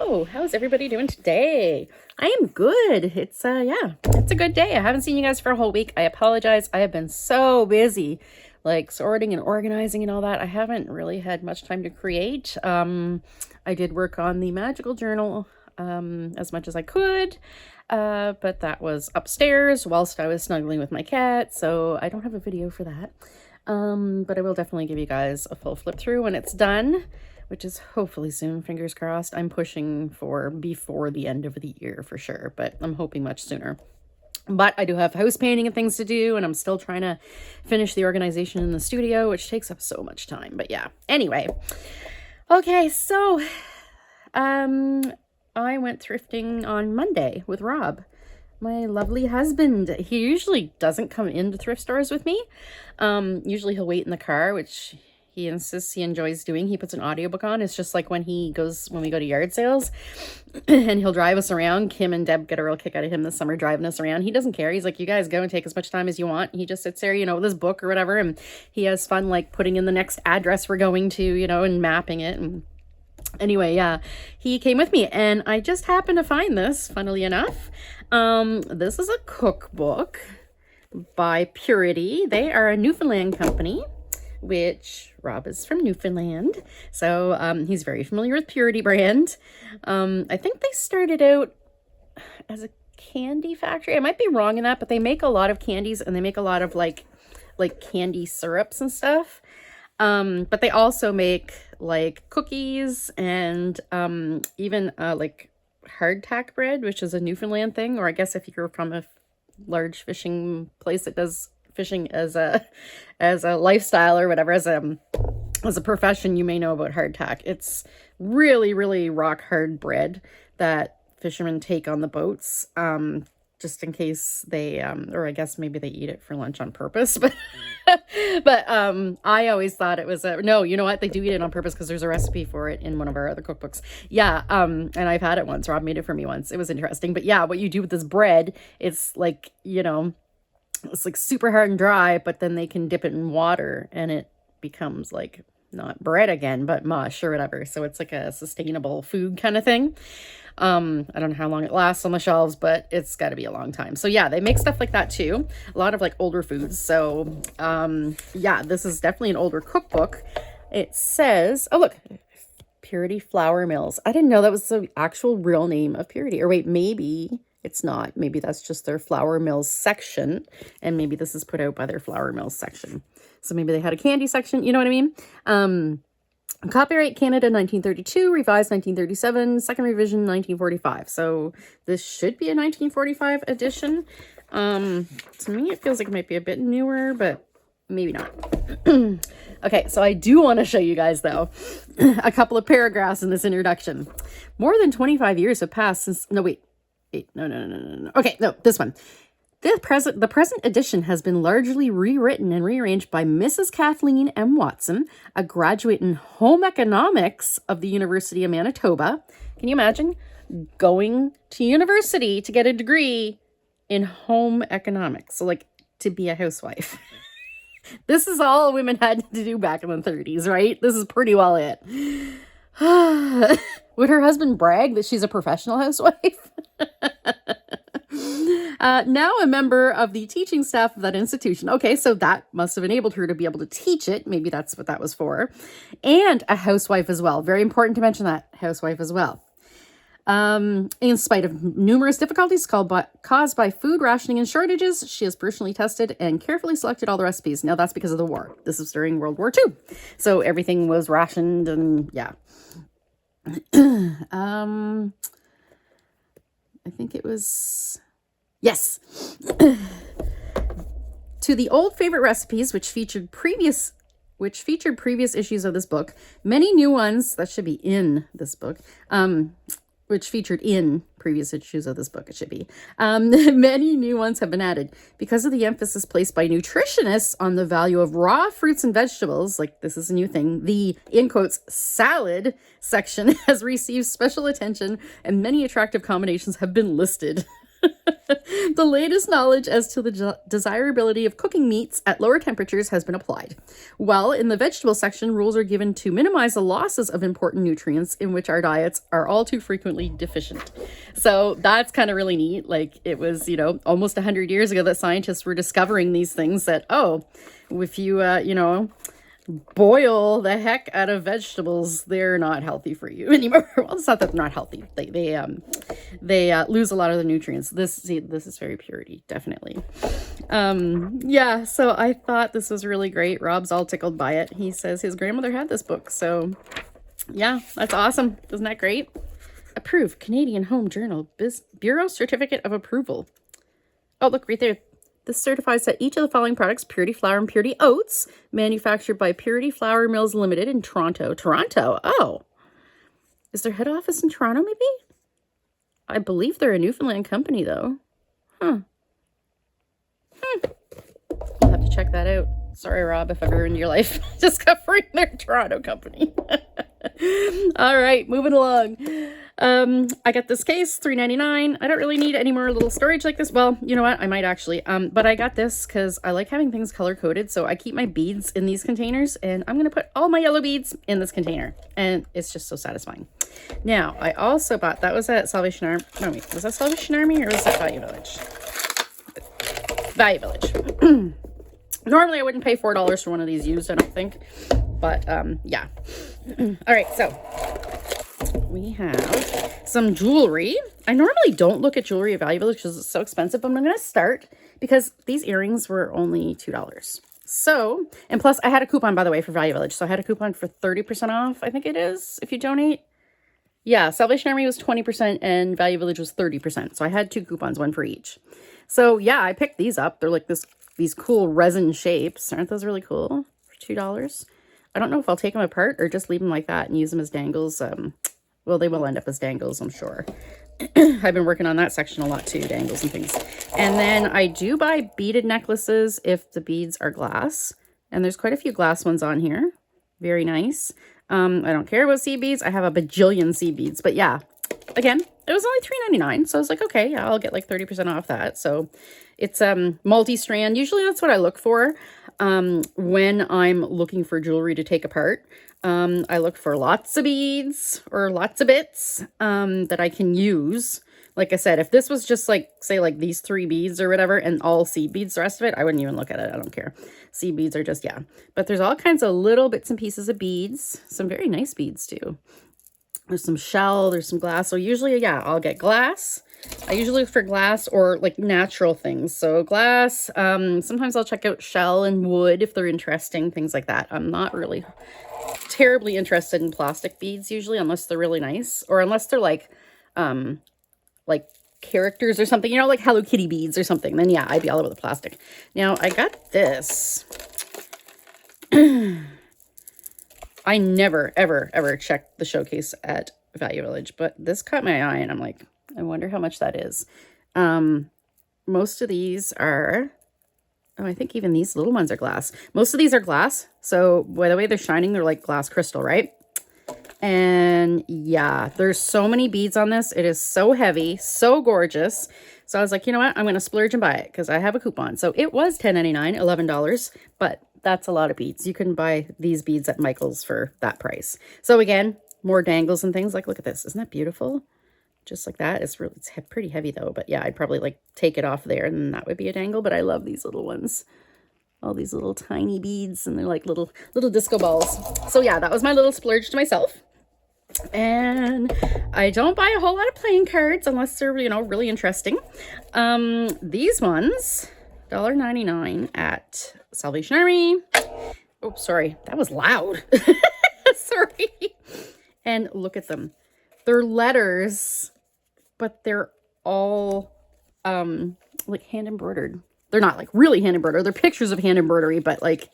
Hello, how's everybody doing today? I am good. It's it's a good day. I haven't seen you guys for a whole week. I apologize. I have been so busy, like sorting and organizing and all that. I haven't really had much time to create. I did work on the magical journal as much as I could, but that was upstairs whilst I was snuggling with my cat, so I don't have a video for that. But I will definitely give you guys a full flip through when it's done, which is hopefully soon, fingers crossed. I'm pushing for before the end of the year for sure, but I'm hoping much sooner. But I do have house painting and things to do, and I'm still trying to finish the organization in the studio, which takes up so much time. But yeah, anyway. Okay, so I went thrifting on Monday with Rob, my lovely husband. He usually doesn't come into thrift stores with me. Usually he'll wait in the car, which he insists he enjoys doing. He puts an audiobook on. It's just like when we go to yard sales and he'll drive us around. Kim and Deb get a real kick out of him this summer driving us around. He doesn't care. He's like, you guys go and take as much time as you want. He just sits there, with his book or whatever. And he has fun, like putting in the next address we're going to, and mapping it. And anyway, yeah, he came with me and I just happened to find this, funnily enough. This is a cookbook by Purity. They are a Newfoundland company, which Rob is from Newfoundland. So he's very familiar with Purity brand. I think they started out as a candy factory. I might be wrong in that, but they make a lot of candies and they make a lot of like candy syrups and stuff. But they also make like cookies and even like hardtack bread, which is a Newfoundland thing, or I guess if you're from a large fishing place that does fishing as a lifestyle or whatever, as a profession, you may know about hardtack. It's really, really rock hard bread that fishermen take on the boats, just in case they or I guess maybe they eat it for lunch on purpose, but I always thought it was no, you know what, they do eat it on purpose because there's a recipe for it in one of our other cookbooks. Yeah, and I've had it once. Rob made it for me once. It was interesting. But yeah, what you do with this bread, it's like, it's like super hard and dry, but then they can dip it in water and it becomes like not bread again, but mush or whatever. So it's like a sustainable food kind of thing. I don't know how long it lasts on the shelves, but it's got to be a long time. So yeah, they make stuff like that too. A lot of like older foods. So yeah, this is definitely an older cookbook. It says, oh look, Purity Flour Mills. I didn't know that was the actual real name of Purity. Or wait, maybe it's not. Maybe that's just their flour mills section. And maybe this is put out by their flour mills section. So maybe they had a candy section. You know what I mean? Copyright Canada 1932, revised 1937, second revision 1945. So this should be a 1945 edition. To me, it feels like it might be a bit newer, but maybe not. Okay, so I do want to show you guys, though, a couple of paragraphs in this introduction. More than 25 years have passed since... No, wait. No. Okay, no, this one. The present edition has been largely rewritten and rearranged by Mrs. Kathleen M. Watson, a graduate in home economics of the University of Manitoba. Can you imagine going to university to get a degree in home economics? So like to be a housewife. This is all women had to do back in the 30s, right? This is pretty well it. Would her husband brag that she's a professional housewife? Now a member of the teaching staff of that institution. Okay, so that must have enabled her to be able to teach it. Maybe that's what that was for. And a housewife as well. Very important to mention that. Housewife as well. In spite of numerous difficulties caused by food rationing and shortages, she has personally tested and carefully selected all the recipes. Now that's because of the war. This was during World War II. So everything was rationed and yeah. I think it was... Yes. To the old favorite recipes, which featured previous issues of this book, many new ones that should be in this book, which featured in previous issues of this book, it should be. Many new ones have been added because of the emphasis placed by nutritionists on the value of raw fruits and vegetables. Like this is a new thing. The, in quotes, salad section has received special attention and many attractive combinations have been listed. The latest knowledge as to the desirability of cooking meats at lower temperatures has been applied. While in the vegetable section, rules are given to minimize the losses of important nutrients in which our diets are all too frequently deficient. So that's kind of really neat. Like it was, almost 100 years ago that scientists were discovering these things that, if you, boil the heck out of vegetables, they're not healthy for you anymore. Well, it's not that they're not healthy. They lose a lot of the nutrients. This is very purity, definitely. Yeah, so I thought this was really great. Rob's all tickled by it. He says his grandmother had this book. So yeah, that's awesome. Isn't that great? Approved Canadian Home Journal Bureau Certificate of Approval. Oh, look right there. This certifies that each of the following products, Purity Flour and Purity Oats, manufactured by Purity Flour Mills Limited in Toronto. Toronto? Oh. Is their head office in Toronto, maybe? I believe they're a Newfoundland company, though. Huh. I'll have to check that out. Sorry, Rob, if I've ruined your life discovering their Toronto company. All right, moving along. I got this case, $3.99. I don't really need any more little storage like this. Well, you know what? I might actually. But I got this because I like having things color-coded. So I keep my beads in these containers. And I'm going to put all my yellow beads in this container. And it's just so satisfying. Now, I also bought, that was at Salvation Army. No, wait, was that Salvation Army or was that Value Village? Value Village. Normally, I wouldn't pay $4 for one of these used, I don't think. But, yeah. All right, so we have some jewelry. I normally don't look at jewelry at Value Village because it's so expensive, but I'm going to start because these earrings were only $2. So, and plus I had a coupon, by the way, for Value Village. So I had a coupon for 30% off, I think it is, if you donate. Yeah, Salvation Army was 20% and Value Village was 30%. So I had 2 coupons, one for each. So yeah, I picked these up. They're like these cool resin shapes. Aren't those really cool? For $2. I don't know if I'll take them apart or just leave them like that and use them as dangles. Well, they will end up as dangles, I'm sure. I've been working on that section a lot too, dangles and things. And then I do buy beaded necklaces if the beads are glass. And there's quite a few glass ones on here. Very nice. I don't care about seed beads. I have a bajillion seed beads. But yeah, again, it was only $3.99. So I was like, okay, yeah, I'll get like 30% off that. So it's multi-strand. Usually that's what I look for when I'm looking for jewelry to take apart. I look for lots of beads or lots of bits that I can use. Like I said, if this was just like, say like these 3 beads or whatever and all seed beads, the rest of it, I wouldn't even look at it. I don't care. Seed beads are just, yeah. But there's all kinds of little bits and pieces of beads. Some very nice beads too. There's some shell, there's some glass. So usually, yeah, I'll get glass. I usually look for glass or like natural things. So glass, sometimes I'll check out shell and wood if they're interesting, things like that. I'm not really terribly interested in plastic beads usually, unless they're really nice or unless they're like characters or something, like Hello Kitty beads or something. Then yeah, I'd be all over the plastic. Now I got this. I never, ever, ever checked the showcase at Value Village, but this caught my eye and I'm like, I wonder how much that is. Most of these are, I think even these little ones are glass. Most of these are glass. So by the way they're shining, they're like glass crystal, right? And yeah, there's so many beads on this. It is so heavy, so gorgeous. So I was like, you know what? I'm going to splurge and buy it because I have a coupon. So it was $10.99, $11, but that's a lot of beads. You couldn't buy these beads at Michael's for that price. So again, more dangles and things. Like, look at this. Isn't that beautiful? Just like that. It's pretty heavy though. But yeah, I'd probably like take it off there and then that would be a dangle. But I love these little ones. All these little tiny beads and they're like little disco balls. So yeah, that was my little splurge to myself. And I don't buy a whole lot of playing cards unless they're, really interesting. These ones, $1.99 at Salvation Army. Oh, sorry. That was loud. Sorry. And look at them. They're letters, but they're all like hand embroidered. They're not like really hand embroidered. They're pictures of hand embroidery, but like,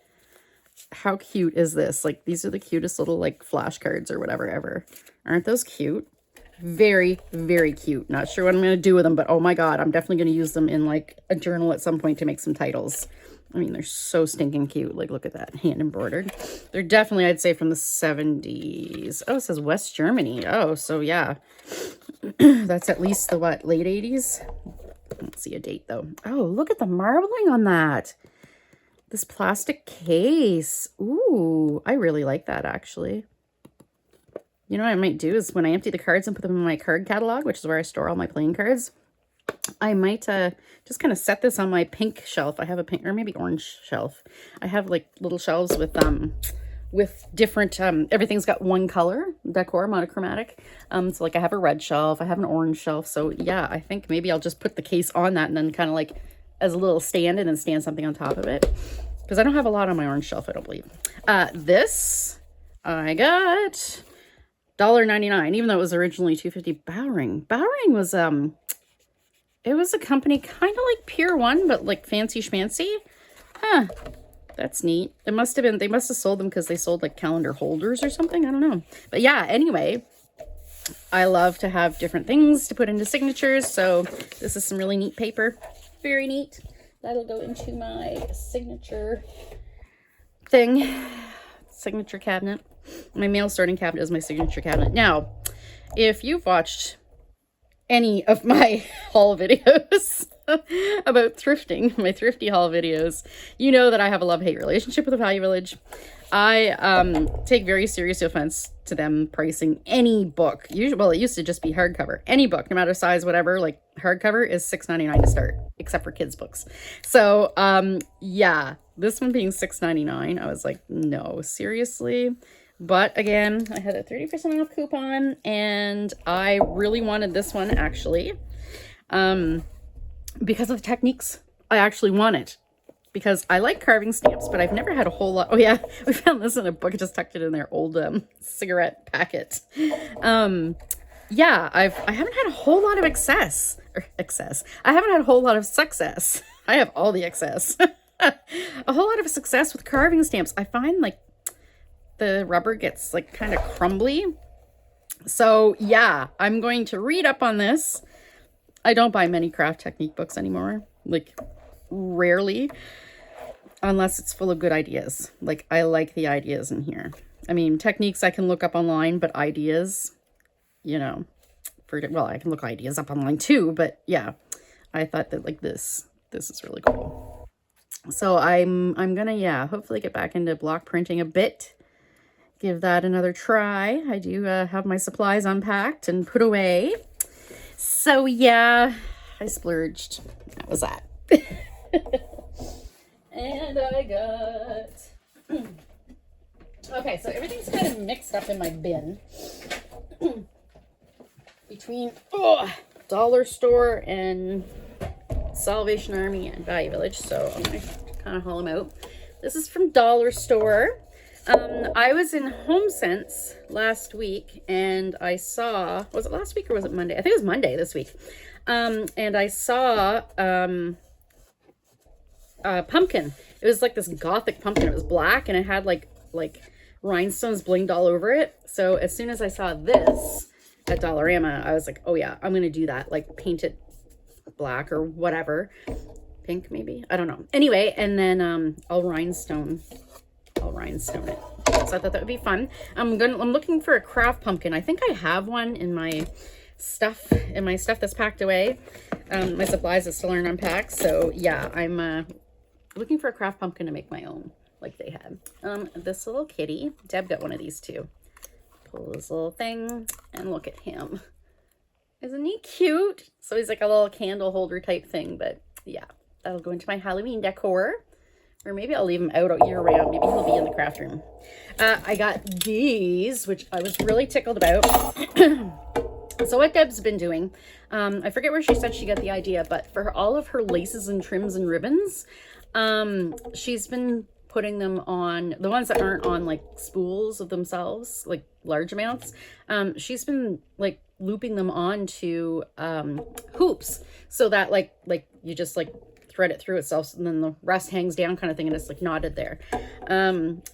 how cute is this? Like, these are the cutest little like flashcards or whatever ever. Aren't those cute? Very, very cute. Not sure what I'm going to do with them, but oh my God, I'm definitely going to use them in like a journal at some point to make some titles. I mean, they're so stinking cute. Like, look at that, hand embroidered. They're definitely, I'd say, from the 70s. Oh, it says West Germany. Oh, so yeah. That's at least the what, late 80s? don't see a date though. Oh, look at the marbling on that. This plastic case. Ooh, I really like that actually. You know what I might do is when I empty the cards and put them in my card catalog, which is where I store all my playing cards, I might just kind of set this on my pink shelf. I have a pink or maybe orange shelf. I have like little shelves with different everything's got one color, decor, monochromatic. So like I have a red shelf, I have an orange shelf. So yeah, I think maybe I'll just put the case on that and then kind of like as a little stand and then stand something on top of it. Because I don't have a lot on my orange shelf, I don't believe. This I got $1.99, even though it was originally $2.50. Bowring. Bowring was it was a company kind of like Pier 1, but like fancy schmancy. Huh. That's neat. It must have been, they must have sold them because they sold like calendar holders or something. I don't know. But yeah, anyway, I love to have different things to put into signatures. So this is some really neat paper. Very neat. That'll go into my signature thing. Signature cabinet. My mail sorting cabinet is my signature cabinet. Now, if you've watched any of my haul videos about thrifting, my thrifty haul videos, you know that I have a love-hate relationship with the Value Village. I take very serious offense to them pricing any book. Usually, well, it used to just be hardcover. Any book, no matter size, whatever, like hardcover is $6.99 to start, except for kids' books. So, yeah, this one being $6.99, I was like, no, seriously? But again, I had a 30% off coupon and I really wanted this one actually. Because of the techniques, I actually want it. Because I like carving stamps, but I've never had a whole lot. Oh yeah, we found this in a book. I just tucked it in their old cigarette packet. Yeah, I haven't had a whole lot of excess. I haven't had a whole lot of success. I have all the excess. A whole lot of success with carving stamps. I find like the rubber gets like kind of crumbly. So yeah, I'm going to read up on this. I don't buy many craft technique books anymore. Like rarely, unless it's full of good ideas. Like I like the ideas in here. I mean, techniques I can look up online, but ideas, you know, well, I can look ideas up online too, but yeah, I thought that like this is really cool. So I'm gonna, yeah, hopefully get back into block printing a bit. Give that another try. I do have my supplies unpacked and put away. So yeah, I splurged. That was that. And I got... Okay, so everything's kind of mixed up in my bin. Between Dollar Store and Salvation Army and Value Village. So I'm going to kind of haul them out. This is from Dollar Store. I was in HomeSense last week and I saw, was it last week or was it Monday? I think it was Monday this week. And I saw a pumpkin. It was like this gothic pumpkin. It was black and it had like rhinestones blinged all over it. So as soon as I saw this at Dollarama, I was like, oh yeah, I'm going to do that. Like paint it black or whatever. Pink maybe? I don't know. Anyway, and then I'll rhinestone it. So I thought that would be fun. I'm looking for a craft pumpkin. I think I have one in my stuff that's packed away. My supplies that still aren't unpacked. So yeah, I'm looking for a craft pumpkin to make my own, like they had. This little kitty. Deb got one of these too. Pull this little thing and look at him. Isn't he cute? So he's like a little candle holder type thing, but yeah, that'll go into my Halloween decor. Or maybe I'll leave him out year round. Maybe he'll be in the craft room. I got these, which I was really tickled about. So what Deb's been doing, I forget where she said she got the idea, but for all of her laces and trims and ribbons, she's been putting them on, the ones that aren't on like spools of themselves, like large amounts. She's been like looping them onto hoops so that like you just like thread it through itself and then the rest hangs down kind of thing and it's like knotted there.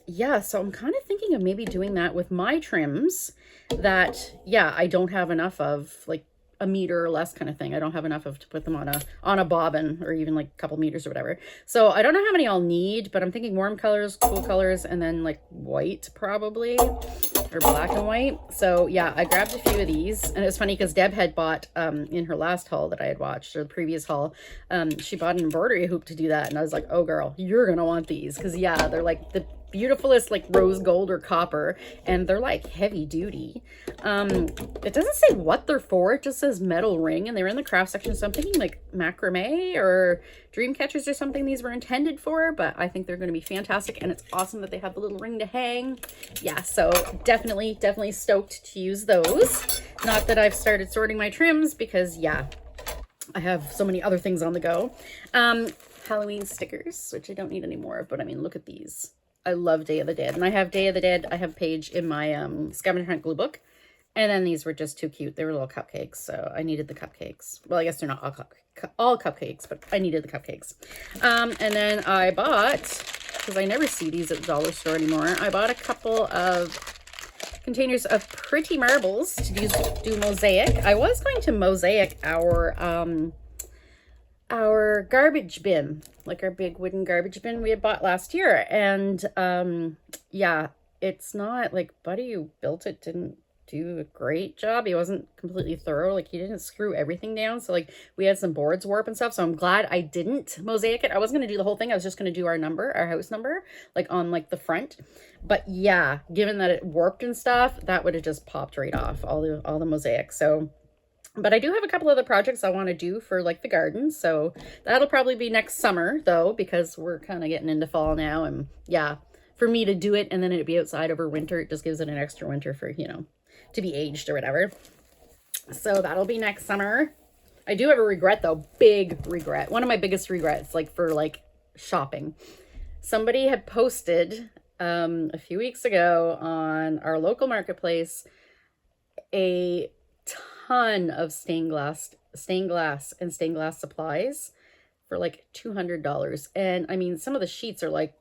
Yeah, so I'm kind of thinking of maybe doing that with my trims that, yeah, I don't have enough of, like a meter or less kind of thing. I don't have enough of to put them on a bobbin or even like a couple meters or whatever. So I don't know how many I'll need, but I'm thinking warm colors, cool colors, and then like white probably, or black and white. So yeah, I grabbed a few of these, and it was funny because Deb had bought in her last haul that I had watched, or the previous haul, she bought an embroidery hoop to do that, and I was like, oh girl, you're gonna want these, because yeah, they're like the beautifulest like rose gold or copper, and they're like heavy duty. It doesn't say what they're for, it just says metal ring, and they were in the craft section, so I'm thinking like macrame or dream catchers or something these were intended for, but I think they're going to be fantastic, and it's awesome that they have the little ring to hang. Yeah, so definitely stoked to use those. Not that I've started sorting my trims, because yeah, I have so many other things on the go. Halloween stickers, which I don't need any more of, but I mean, look at these. I love Day of the Dead, and I have Day of the Dead. I have a page in my scavenger hunt glue book, and then these were just too cute. They were little cupcakes, so I needed the cupcakes. Well, I guess they're not all cupcakes, but I needed the cupcakes. And then I bought, because I never see these at the dollar store anymore, I bought a couple of containers of pretty marbles to do mosaic. I was going to mosaic our garbage bin, like our big wooden garbage bin we had bought last year, and yeah, it's not like Buddy who built it didn't do a great job. He wasn't completely thorough, like he didn't screw everything down, so like we had some boards warp and stuff, so I'm glad I didn't mosaic it. I wasn't going to do the whole thing, I was just going to do our house number, like on like the front. But yeah, given that it warped and stuff, that would have just popped right off all the mosaic. So but I do have a couple other projects I want to do for like the garden, so that'll probably be next summer though, because we're kind of getting into fall now, and yeah, for me to do it and then it'd be outside over winter, it just gives it an extra winter for, you know, to be aged or whatever. So that'll be next summer. I do have a regret though, big regret. One of my biggest regrets, like for like shopping. Somebody had posted a few weeks ago on our local marketplace a ton of stained glass and stained glass supplies for like $200. And I mean, some of the sheets are like,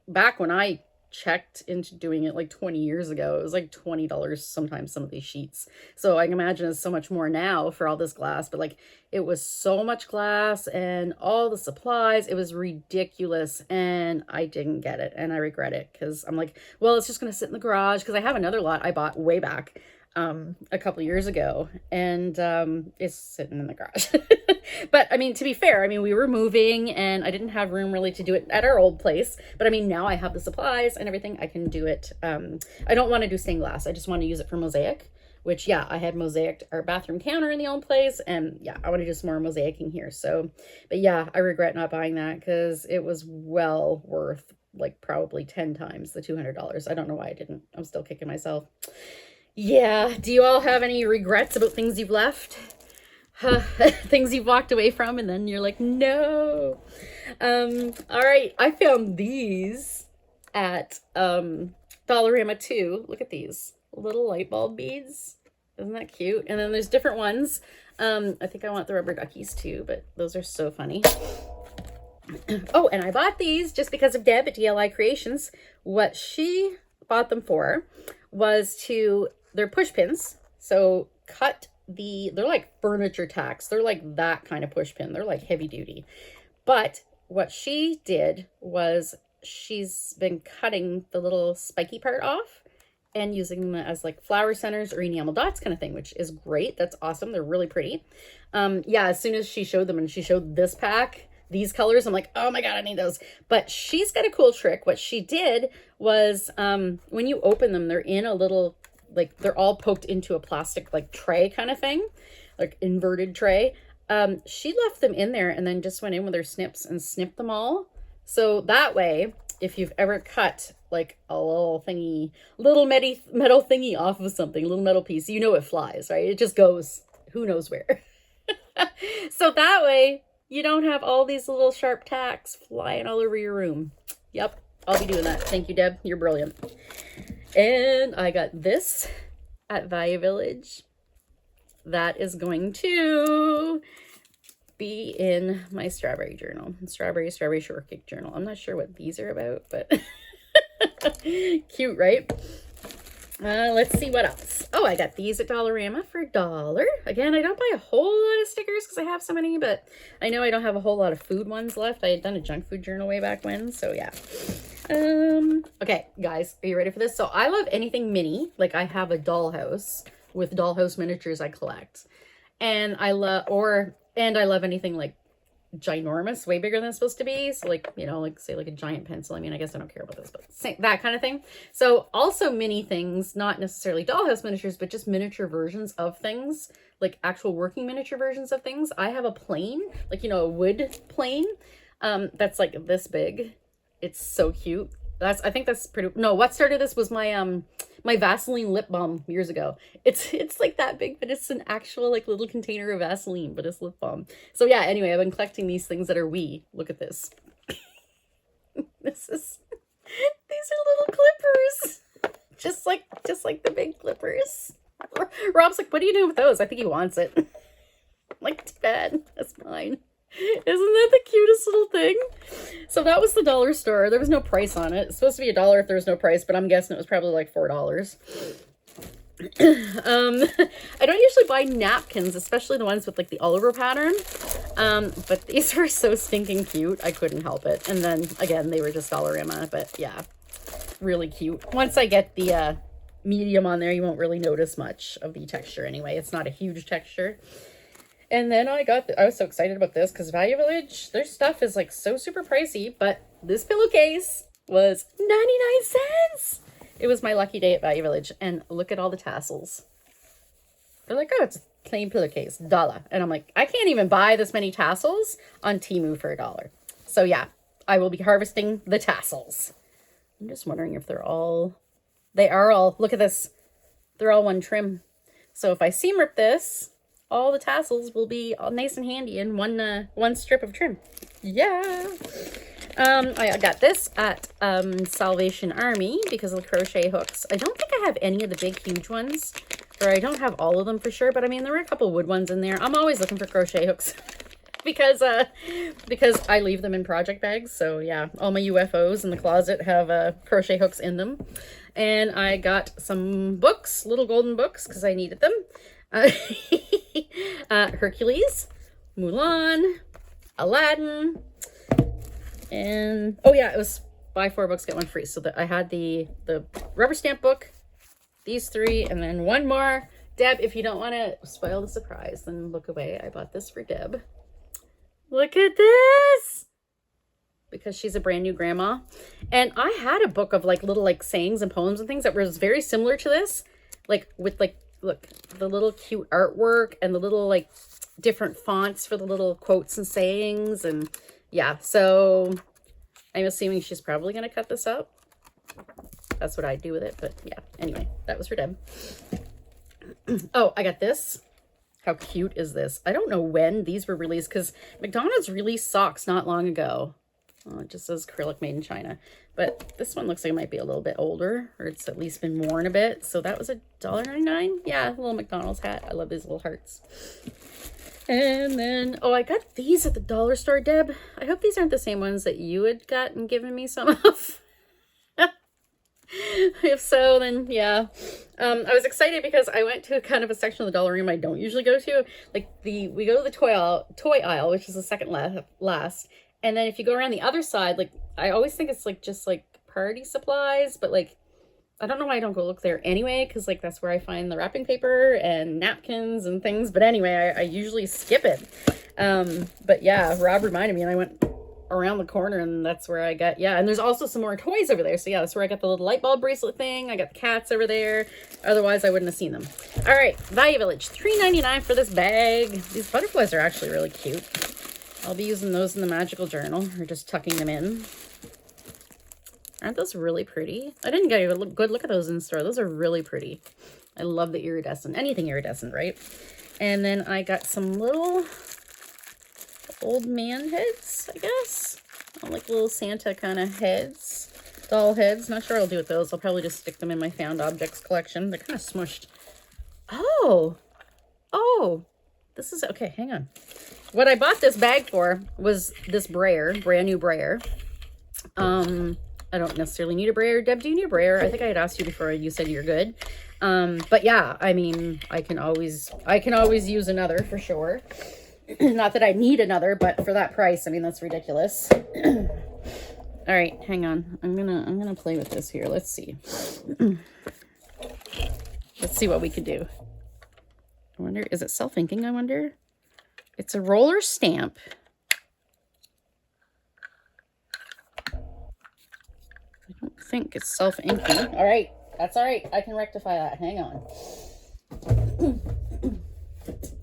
back when I checked into doing it like 20 years ago, it was like $20 sometimes, some of these sheets. So I can imagine it's so much more now for all this glass, but like it was so much glass and all the supplies, it was ridiculous, and I didn't get it, and I regret it, because I'm like, well, it's just gonna sit in the garage, because I have another lot I bought way back a couple years ago, and it's sitting in the garage. But I mean, to be fair, I mean, we were moving and I didn't have room really to do it at our old place, but I mean, now I have the supplies and everything, I can do it. I don't want to do stained glass, I just want to use it for mosaic, which yeah, I had mosaicked our bathroom counter in the old place, and yeah, I want to do some more mosaicing here. So, but yeah, I regret not buying that, because it was well worth like probably 10 times the $200. I don't know why I didn't. I'm still kicking myself. Yeah, do you all have any regrets about things you've left? Things you've walked away from and then you're like, no. All right, I found these at Dollarama too. Look at these little light bulb beads. Isn't that cute? And then there's different ones. I think I want the rubber duckies too, but those are so funny. Oh, and I bought these just because of Deb at DLI Creations. What she bought them for was they're push pins. So they're like furniture tacks. They're like that kind of push pin. They're like heavy duty. But what she did was she's been cutting the little spiky part off and using them as like flower centers or enamel dots kind of thing, which is great. That's awesome. They're really pretty. Yeah, as soon as she showed them and she showed this pack, these colors, I'm like, oh my God, I need those. But she's got a cool trick. What she did was when you open them, they're in a little, like they're all poked into a plastic like tray kind of thing, like inverted tray. She left them in there and then just went in with her snips and snipped them all. So that way, if you've ever cut like a little metal thingy off of something, a little metal piece, you know it flies, right? It just goes who knows where. So that way you don't have all these little sharp tacks flying all over your room. Yep, I'll be doing that. Thank you, Deb. You're brilliant. And I got this at Value Village. That is going to be in my strawberry journal. Strawberry shortcake journal. I'm not sure what these are about, but cute, right? Let's see what else. Oh, I got these at Dollarama for $1. Again, I don't buy a whole lot of stickers because I have so many, but I know I don't have a whole lot of food ones left. I had done a junk food journal way back when, so yeah. Okay, guys, are you ready for this? So I love anything mini. Like, I have a dollhouse with dollhouse miniatures I collect. And I love anything like ginormous, way bigger than it's supposed to be. So like, you know, like say like a giant pencil. I mean, I guess I don't care about this, but that kind of thing. So also mini things, not necessarily dollhouse miniatures, but just miniature versions of things, like actual working miniature versions of things. I have a plane, like, you know, a wood plane, that's like this big. It's so cute. I think that's pretty, no, what started this was my, my Vaseline lip balm years ago. It's like that big, but it's an actual like little container of Vaseline, but it's lip balm. So yeah, anyway, I've been collecting these things that are wee. Look at this. These are little clippers. Just like the big clippers. Rob's like, what are you doing with those? I think he wants it. I'm like, too bad. That's mine. Isn't that the cutest little thing? So that was the dollar store. There was no price on it. It's supposed to be $1 if there was no price, but I'm guessing it was probably like $4. I don't usually buy napkins, especially the ones with like the Oliver pattern. But these were so stinking cute. I couldn't help it. And then again, they were just Dollarama, but yeah, really cute. Once I get the medium on there, you won't really notice much of the texture anyway. It's not a huge texture. And then I was so excited about this because Value Village, their stuff is like so super pricey, but this pillowcase was 99 cents. It was my lucky day at Value Village. And look at all the tassels. They're like, oh, it's a plain pillowcase, $1. And I'm like, I can't even buy this many tassels on Temu for $1. So yeah, I will be harvesting the tassels. I'm just wondering if they are all, look at this. They're all one trim. So if I seam rip this, all the tassels will be all nice and handy in one strip of trim. Yeah. I got this at Salvation Army because of the crochet hooks. I don't think I have any of the big, huge ones, or I don't have all of them for sure, but I mean, there were a couple wood ones in there. I'm always looking for crochet hooks because I leave them in project bags. So yeah, all my UFOs in the closet have crochet hooks in them. And I got some books, little golden books, because I needed them. Hercules, Mulan, Aladdin, and oh yeah, it was buy 4 books get 1 free. So that I had the rubber stamp book, these 3, and then one more. Deb, if you don't want to spoil the surprise, then look away. I bought this for Deb. Look at this, because she's a brand new grandma, and I had a book of like little like sayings and poems and things that was very similar to this, like with like, look, the little cute artwork and the little like different fonts for the little quotes and sayings. And yeah, so I'm assuming she's probably going to cut this up. That's what I'd do with it. But yeah, anyway, that was for Deb. Oh, I got this. How cute is this? I don't know when these were released because McDonald's released socks not long ago. Oh, it just says acrylic made in China. But this one looks like it might be a little bit older, or it's at least been worn a bit. So that was $1.99. Yeah, a little McDonald's hat. I love these little hearts. And then, oh, I got these at the dollar store, Deb. I hope these aren't the same ones that you had gotten given me some of. If so, then yeah. I was excited because I went to kind of a section of the Dollarama I don't usually go to. Like we go to the toy aisle, which is the second last. And then if you go around the other side, like, I always think it's like just like party supplies, but like, I don't know why I don't go look there anyway, because like that's where I find the wrapping paper and napkins and things. But anyway, I usually skip it. But yeah, Rob reminded me and I went around the corner and that's where I got, yeah. And there's also some more toys over there. So yeah, that's where I got the little light bulb bracelet thing. I got the cats over there. Otherwise, I wouldn't have seen them. All right, Value Village, $3.99 for this bag. These butterflies are actually really cute. I'll be using those in the magical journal or just tucking them in. Aren't those really pretty? I didn't get a good look at those in the store. Those are really pretty. I love the iridescent, anything iridescent, right? And then I got some little old man heads, I guess. Like little Santa kind of heads, doll heads. Not sure what I'll do with those. I'll probably just stick them in my found objects collection. They're kind of smushed. Oh, this is, okay, hang on. What I bought this bag for was this brayer, brand new brayer. I don't necessarily need a brayer. Deb, do you need a brayer? I think I had asked you before. You said you're good. But yeah, I mean, I can always use another for sure. Not that I need another, but for that price, I mean, that's ridiculous. All right, hang on. I'm gonna play with this here. Let's see. Let's see what we can do. I wonder, is it self-inking, I wonder? It's a roller stamp. I don't think it's self-inking. All right, that's all right. I can rectify that. Hang on.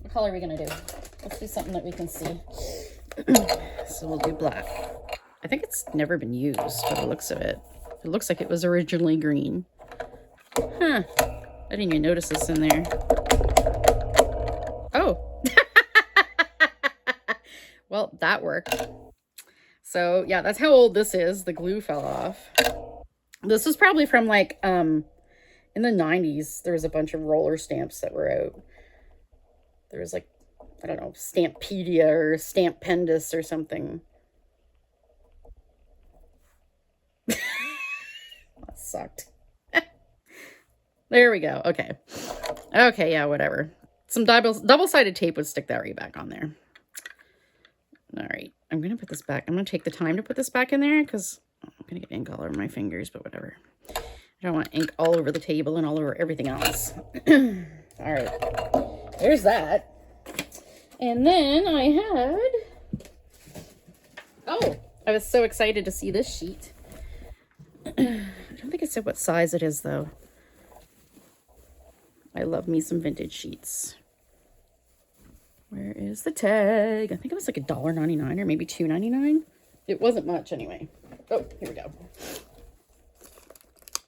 What color are we gonna do? Let's do something that we can see. So we'll do black. I think it's never been used by the looks of it. It looks like it was originally green. Huh. I didn't even notice this in there. Oh. Well, that worked. So yeah, that's how old this is. The glue fell off. This was probably from like in the 90s. There was a bunch of roller stamps that were out. There was like, I don't know, Stampedia or Stampendous or something. That sucked. There we go. Okay. Okay, yeah, whatever. Some double-sided tape would stick that right back on there. All right. I'm going to put this back. I'm going to take the time to put this back in there because I'm going to get ink all over my fingers, but whatever. I don't want ink all over the table and all over everything else. All right. There's that. And then I had... Oh, I was so excited to see this sheet. I don't think it said what size it is, though. I love me some vintage sheets. Where is the tag? I think it was like $1.99 or maybe $2.99. It wasn't much anyway. Oh, here we go.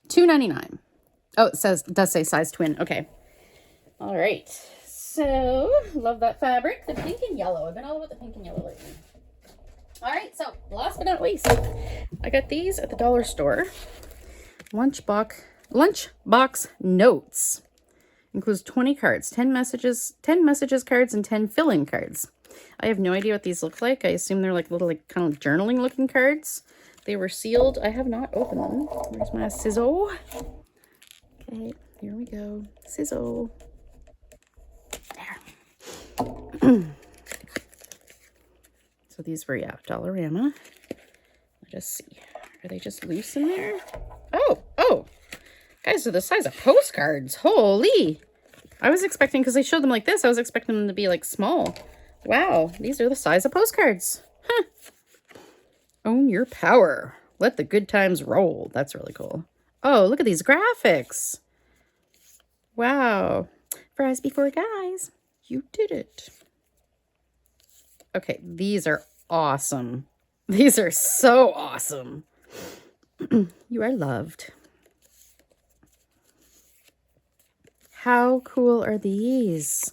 $2.99. Oh, it does say size twin. Okay. All right. So, love that fabric. The pink and yellow. I've been all about the pink and yellow lately. All right. So, last but not least, I got these at the dollar store. Lunchbox notes. Includes 20 cards, 10 messages cards, and 10 fill-in cards. I have no idea what these look like. I assume they're like little, like kind of journaling looking cards. They were sealed. I have not opened them. Where's my sizzle? Okay, here we go. Sizzle. There. So these were, yeah, Dollarama. Let us see. Are they just loose in there? Oh. Guys, they're the size of postcards. Holy. I was expecting, because they showed them like this, I was expecting them to be like small. Wow, these are the size of postcards. Huh. Own your power. Let the good times roll. That's really cool. Oh, look at these graphics. Wow. Fries before guys. You did it. Okay, these are awesome. These are so awesome. You are loved. How cool are these?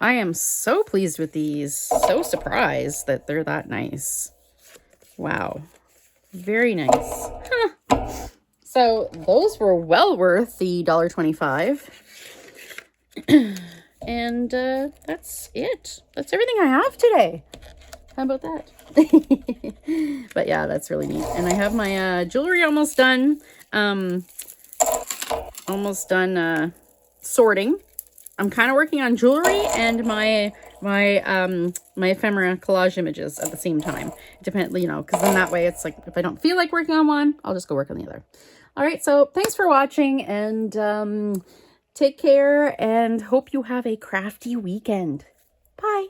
I am so pleased with these. So surprised that they're that nice. Wow. Very nice. Huh. So those were well worth the $1.25. And that's it. That's everything I have today. How about that? But yeah, that's really neat. And I have my jewelry almost done. Sorting. I'm kind of working on jewelry and my ephemera collage images at the same time. Depend, you know, because in that way it's like if I don't feel like working on one, I'll just go work on the other. All right, so thanks for watching and take care and hope you have a crafty weekend. Bye.